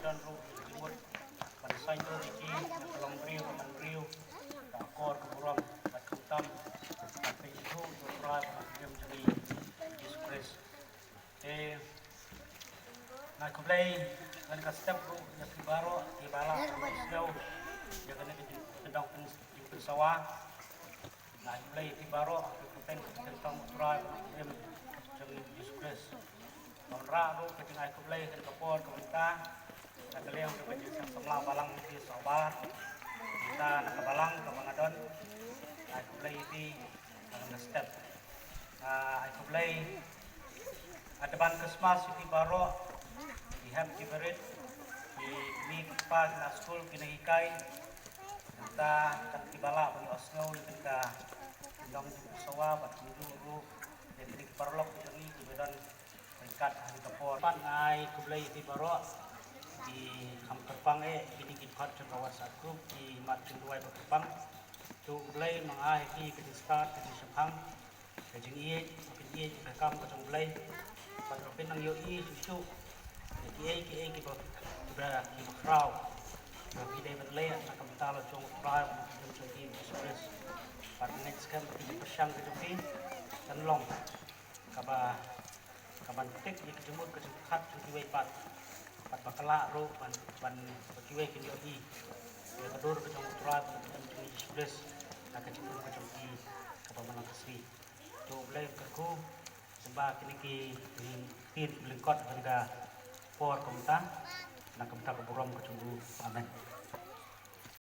dan ru jemut pada sain ru iki long riu man riu ka kor ka buram kat kutam sampai itu doa jam jeli Yesus Kristus na kublay kan ka step ru ya baro ibala snow ya kan itu sedang pun sawah na kublay ibaro kupen tentang doa jam jeli Yesus Kristus ra ru keting ai kublay kan kapor kita nagaliang kepen sang semla balang di sobar kita nakabalang ka mangadon ai kublay di ang step ai kublay Adaban Christmas iti baro iham kiberit ni pag na school kinahikay kita katibala pang osno kita indang sawa pat guru jadi parlok ini kemudian tingkat hari kapor pan ai kublay iti baro di kamperpang ini kita kawas aku di matching duai kamperpang tu kublay mga hiki start di Sepang kajing iye rekam kacang kublay patropin ng yoi susu ki ba ki crowd ki David Lea nakamtalo chong crowd ng team express pat next kan di persyang ke jopi dan long kaba kaban tek ni kejumut ke khat chuti wei pat bakala ro pan bakiwe ki yoi ya kadur ke chong crowd ng team express nakajumut ke jopi kaba manang kasri to blay kaku sebab kini tin lengkot harga por komta nak komta keburam kecumbu amen.